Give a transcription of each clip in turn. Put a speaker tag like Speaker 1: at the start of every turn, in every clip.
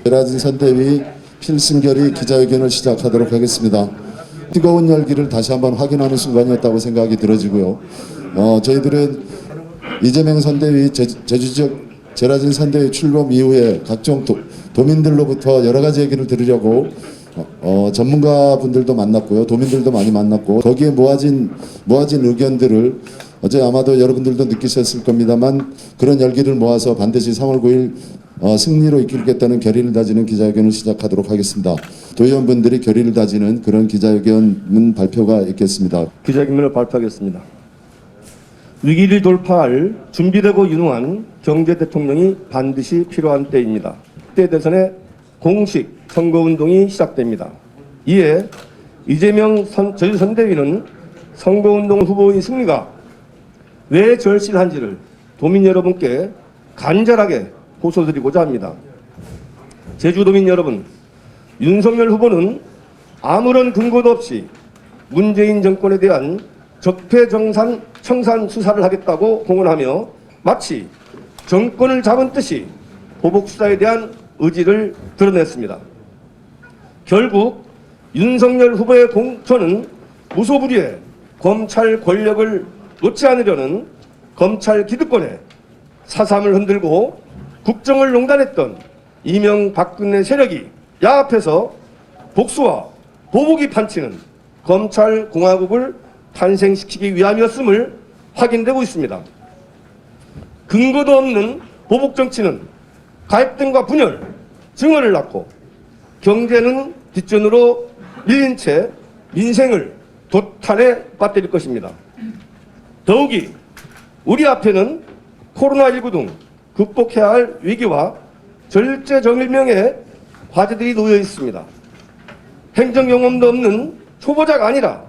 Speaker 1: 제라진 선대위 필승결의 기자회견을 시작하도록 하겠습니다. 뜨거운 열기를 다시 한번 확인하는 순간이었다고 생각이 들어지고요. 저희들은 이재명 선대위 제주 지역 제라진 선대위 출범 이후에 각종 도민들로부터 여러 가지 얘기를 들으려고 전문가분들도 만났고요. 도민들도 많이 만났고 거기에 모아진 의견들을 어제 아마도 여러분들도 느끼셨을 겁니다만 그런 열기를 모아서 반드시 3월 9일 승리로 이끌겠다는 결의를 다지는 기자회견을 시작하도록 하겠습니다. 도의원분들이 결의를 다지는 그런 기자회견 발표가 있겠습니다.
Speaker 2: 기자회견을 발표하겠습니다. 위기를 돌파할 준비되고 유능한 경제 대통령이 반드시 필요한 때입니다. 때 대선의 공식 선거운동이 시작됩니다. 이에 이재명 제주 선대위는 선거운동 후보의 승리가 왜 절실한지를 도민 여러분께 간절하게 호소드리고자 합니다. 제주도민 여러분, 윤석열 후보는 아무런 근거도 없이 문재인 정권에 대한 적폐청산 수사를 하겠다고 공언하며 마치 정권을 잡은 듯이 보복 수사에 대한 의지를 드러냈습니다. 결국 윤석열 후보의 공천은 무소불위의 검찰 권력을 놓지 않으려는 검찰 기득권에 사삼을 흔들고 국정을 농단했던 이명박근혜 세력이 야합해서 복수와 보복이 판치는 검찰공화국을 탄생시키기 위함이었음을 확인되고 있습니다. 근거도 없는 보복 정치는 갈등과 분열, 증오를 낳고 경제는 뒷전으로 밀린 채 민생을 도탄에 빠뜨릴 것입니다. 더욱이 우리 앞에는 코로나19 등 극복해야 할 위기와 절제절명의 과제들이 놓여 있습니다. 행정 경험도 없는 초보자가 아니라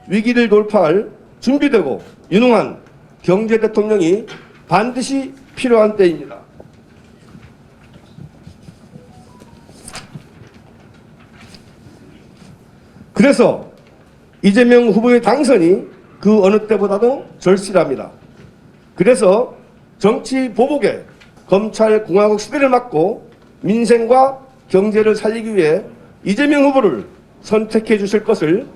Speaker 2: 위기를 돌파할 준비되고 유능한 경제 대통령이 반드시 필요한 때입니다. 그래서 이재명 후보의 당선이 그 어느 때보다도 절실합니다. 그래서 정치 보복에 검찰공화국 시대를 막고 민생과 경제를 살리기 위해 이재명 후보를 선택해 주실 것을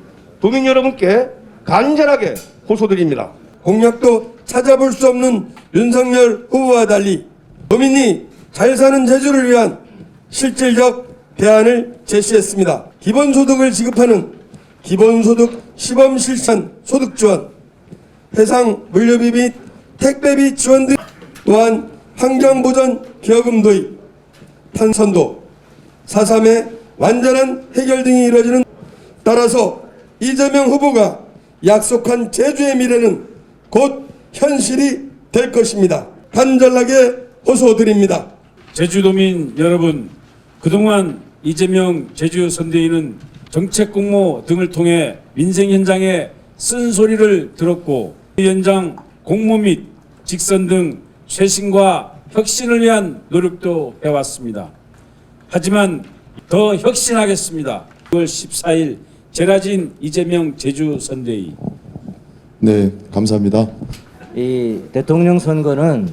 Speaker 2: 도민 여러분께 간절하게 호소드립니다.
Speaker 3: 공약도 찾아볼 수 없는 윤석열 후보와 달리 도민이 잘 사는 제주를 위한 실질적 대안을 제시했습니다. 기본소득을 지급하는 기본소득 시범 실천 소득 지원, 해상 물류비 및 택배비 지원 등 또한 환경보전 기여금 도입, 탄선도, 4.3의 완전한 해결 등이 이루어지는 따라서 이재명 후보가 약속한 제주의 미래는 곧 현실이 될 것입니다. 간절하게 호소드립니다.
Speaker 4: 제주도민 여러분, 그동안 이재명 제주 선대위는 정책 공모 등을 통해 민생 현장에 쓴소리를 들었고 이 현장 공모 및 직선 등 쇄신과 혁신을 위한 노력도 해왔습니다. 하지만 더 혁신하겠습니다. 6월 14일 제라진 이재명 제주 선대위.
Speaker 1: 네, 감사합니다.
Speaker 5: 이 대통령 선거는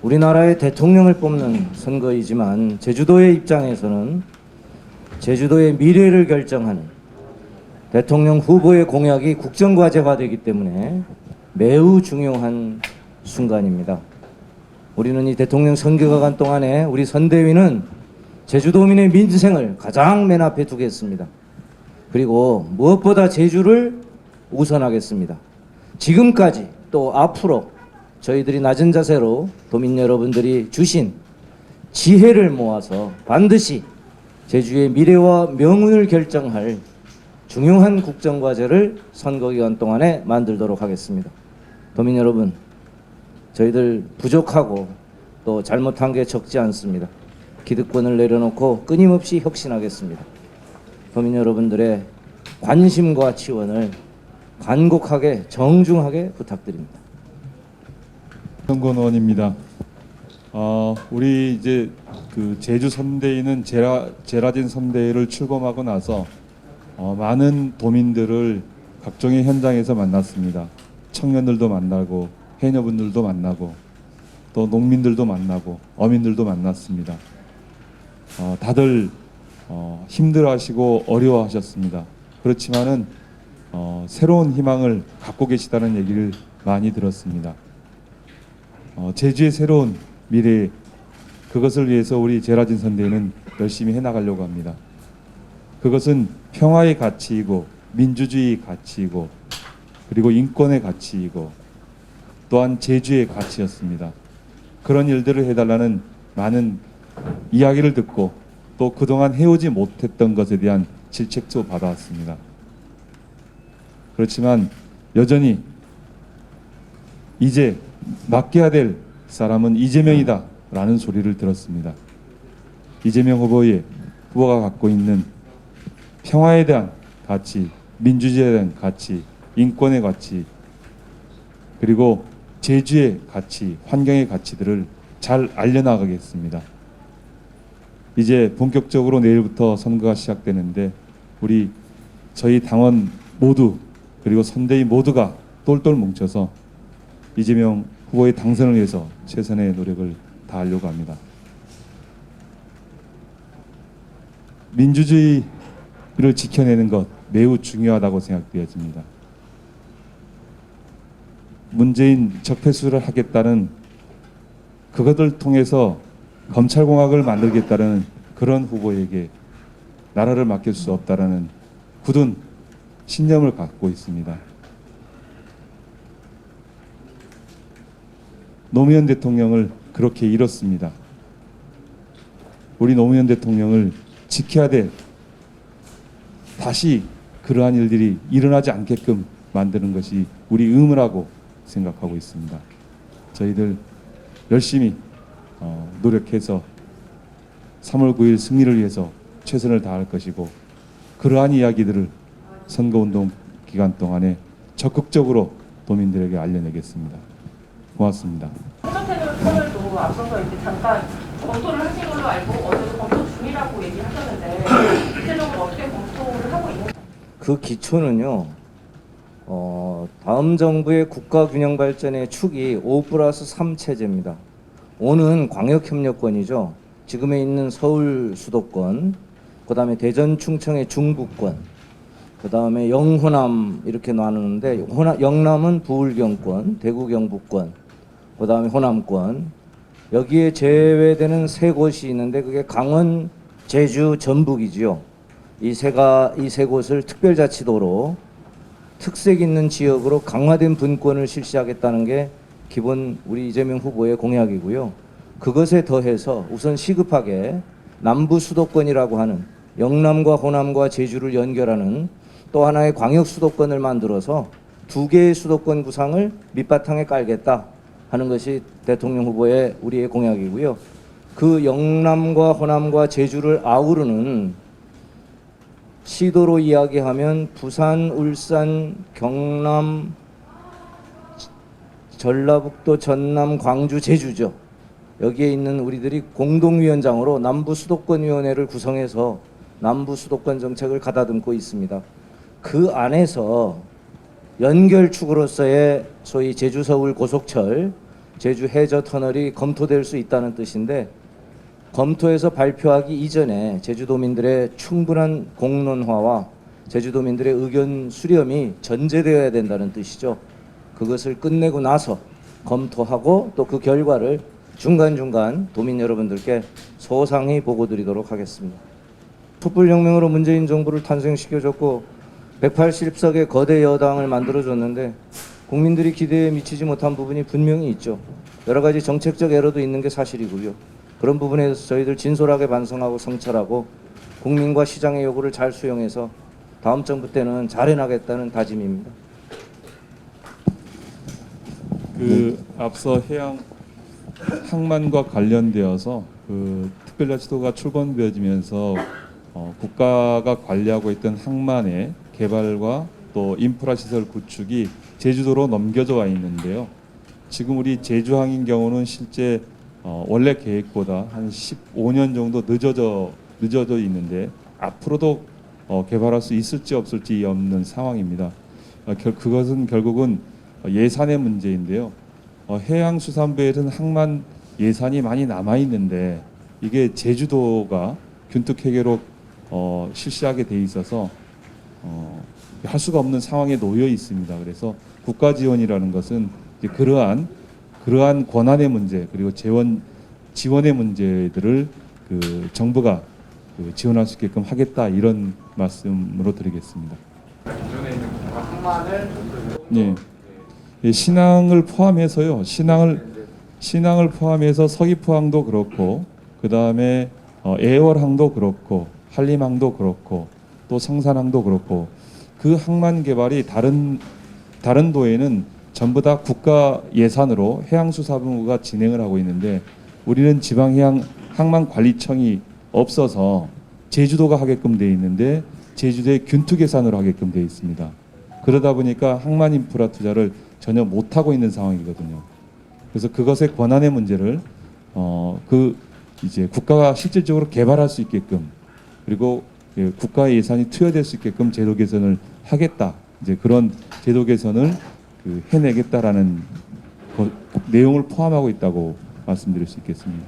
Speaker 5: 우리나라의 대통령을 뽑는 선거이지만 제주도의 입장에서는 제주도의 미래를 결정하는 대통령 후보의 공약이 국정과제화되기 때문에 매우 중요한 순간입니다. 우리는 이 대통령 선거기간 동안에 우리 선대위는 제주도민의 민생을 가장 맨 앞에 두겠습니다. 그리고 무엇보다 제주를 우선하겠습니다. 지금까지 또 앞으로 저희들이 낮은 자세로 도민 여러분들이 주신 지혜를 모아서 반드시 제주의 미래와 명운을 결정할 중요한 국정과제를 선거기간 동안에 만들도록 하겠습니다. 도민 여러분, 저희들 부족하고 또 잘못한 게 적지 않습니다. 기득권을 내려놓고 끊임없이 혁신하겠습니다. 도민 여러분들의 관심과 지원을 간곡하게 정중하게 부탁드립니다.
Speaker 6: 정건원입니다. 우리 이제 그 제주 선대위는 제라진 선대위를 출범하고 나서 많은 도민들을 각종의 현장에서 만났습니다. 청년들도 만나고 해녀분들도 만나고 또 농민들도 만나고 어민들도 만났습니다. 다들 힘들어하시고 어려워하셨습니다. 그렇지만은 새로운 희망을 갖고 계시다는 얘기를 많이 들었습니다. 제주의 새로운 미래, 그것을 위해서 우리 제라진 선대위는 열심히 해나가려고 합니다. 그것은 평화의 가치이고 민주주의의 가치이고 그리고 인권의 가치이고 또한 제주의 가치였습니다. 그런 일들을 해달라는 많은 이야기를 듣고 또 그동안 해오지 못했던 것에 대한 질책도 받아왔습니다. 그렇지만 여전히 이제 맡겨야 될 사람은 이재명이다 라는 소리를 들었습니다. 이재명 후보가 갖고 있는 평화에 대한 가치, 민주주의에 대한 가치, 인권의 가치, 그리고 제주의 가치, 환경의 가치들을 잘 알려나가겠습니다. 이제 본격적으로 내일부터 선거가 시작되는데 저희 당원 모두 그리고 선대위 모두가 똘똘 뭉쳐서 이재명 후보의 당선을 위해서 최선의 노력을 다하려고 합니다. 민주주의를 지켜내는 것 매우 중요하다고 생각되어집니다. 문재인 적폐수를 하겠다는 그것을 통해서 검찰공화국을 만들겠다는 그런 후보에게 나라를 맡길 수 없다라는 굳은 신념을 갖고 있습니다. 노무현 대통령을 그렇게 잃었습니다. 우리 노무현 대통령을 지켜야 될, 다시 그러한 일들이 일어나지 않게끔 만드는 것이 우리 의무라고 생각하고 있습니다. 저희들 열심히 노력해서 3월 9일 승리를 위해서 최선을 다할 것이고 그러한 이야기들을 선거운동 기간 동안에 적극적으로 도민들에게 알려내겠습니다. 고맙습니다.
Speaker 7: 행정태도를 앞서서 이제 잠깐 검토를 하신 걸로 알고 어제도 검토 중이라고 얘기하셨는데 구체적으로 어떻게 검토를 하고 있는지.
Speaker 5: 그 기초는요. 다음 정부의 국가균형발전의 축이 5+3 체제입니다. 5는 광역협력권이죠. 지금에 있는 서울 수도권, 그 다음에 대전 충청의 중부권, 그 다음에 영호남 이렇게 나누는데 영남은 부울경권, 대구 경북권, 그 다음에 호남권, 여기에 제외되는 세 곳이 있는데 그게 강원, 제주, 전북이지요. 이 세 곳을 특별자치도로 특색 있는 지역으로 강화된 분권을 실시하겠다는 게 기본 우리 이재명 후보의 공약이고요. 그것에 더해서 우선 시급하게 남부 수도권이라고 하는 영남과 호남과 제주를 연결하는 또 하나의 광역 수도권을 만들어서 2개의 수도권 구상을 밑바탕에 깔겠다 하는 것이 대통령 후보의 우리의 공약이고요. 그 영남과 호남과 제주를 아우르는 시도로 이야기하면 부산, 울산, 경남, 전라북도, 전남, 광주, 제주죠. 여기에 있는 우리들이 공동위원장으로 남부수도권위원회를 구성해서 남부수도권 정책을 가다듬고 있습니다. 그 안에서 연결축으로서의 소위 제주-서울 고속철, 제주 해저 터널이 검토될 수 있다는 뜻인데 검토해서 발표하기 이전에 제주도민들의 충분한 공론화와 제주도민들의 의견 수렴이 전제되어야 된다는 뜻이죠. 그것을 끝내고 나서 검토하고 또 그 결과를 중간중간 도민 여러분들께 소상히 보고드리도록 하겠습니다. 촛불혁명으로 문재인 정부를 탄생시켜줬고 180석의 거대 여당을 만들어줬는데 국민들이 기대에 미치지 못한 부분이 분명히 있죠. 여러 가지 정책적 에러도 있는 게 사실이고요. 그런 부분에 대해서 저희들 진솔하게 반성하고 성찰하고 국민과 시장의 요구를 잘 수용해서 다음 정부 때는 잘해나가겠다는 다짐입니다.
Speaker 6: 앞서 항만과 관련되어서 특별자치도가 출범되어지면서 국가가 관리하고 있던 항만의 개발과 또 인프라 시설 구축이 제주도로 넘겨져 와 있는데요. 지금 우리 제주항인 경우는 실제 원래 계획보다 한 15년 정도 늦어져 있는데 앞으로도 개발할 수 있을지 없을지 없는 상황입니다. 그것은 결국은 예산의 문제인데요. 해양수산부에는 항만 예산이 많이 남아 있는데 이게 제주도가 균특 해계로 실시하게 돼 있어서 할 수가 없는 상황에 놓여 있습니다. 그래서 국가 지원이라는 것은 이제 그러한 권한의 문제 그리고 지원의 문제들을 그 정부가 지원할 수 있게끔 하겠다 이런 말씀으로 드리겠습니다. 네. 예, 신항을 포함해서요. 신항을 포함해서 서귀포항도 그렇고 그 다음에 애월항도 그렇고 한림항도 그렇고 또 성산항도 그렇고 그 항만 개발이 다른 도에는 전부 다 국가 예산으로 해양수사본부가 진행을 하고 있는데 우리는 지방해양항만관리청이 없어서 제주도가 하게끔 돼 있는데 제주도의 균특 예산으로 하게끔 돼 있습니다. 그러다 보니까 항만 인프라 투자를 전혀 못 하고 있는 상황이거든요. 그래서 그것의 권한의 문제를 이제 국가가 실질적으로 개발할 수 있게끔 그리고 국가의 예산이 투여될 수 있게끔 제도 개선을 하겠다. 이제 그런 제도 개선을 해내겠다라는 내용을 포함하고 있다고 말씀드릴 수 있겠습니다.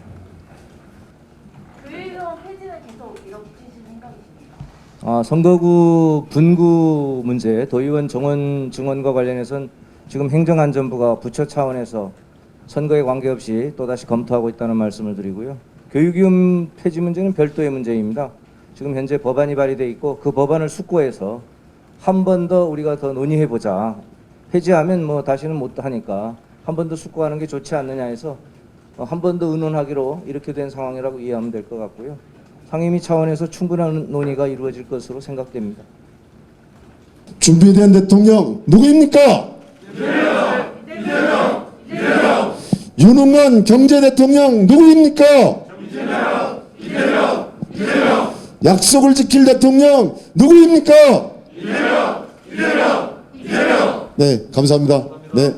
Speaker 7: 교육원 폐지는 계속 이뤄지실 생각이십니까?
Speaker 5: 선거구 분구 문제, 도의원 정원 증원과 관련해서는 지금 행정안전부가 부처 차원에서 선거에 관계없이 또다시 검토하고 있다는 말씀을 드리고요. 교육위원 폐지 문제는 별도의 문제입니다. 지금 현재 법안이 발의돼 있고 그 법안을 숙고해서 한 번 더 우리가 더 논의해보자. 폐지하면 뭐 다시는 못 하니까 한 번 더 숙고하는 게 좋지 않느냐 해서 한 번 더 의논하기로 이렇게 된 상황이라고 이해하면 될 것 같고요. 상임위 차원에서 충분한 논의가 이루어질 것으로 생각됩니다.
Speaker 1: 준비된 대통령 누구입니까? 윤흥원 경제 대통령 누구입니까? 약속을 지킬 대통령 누구입니까? 네, 감사합니다. 네.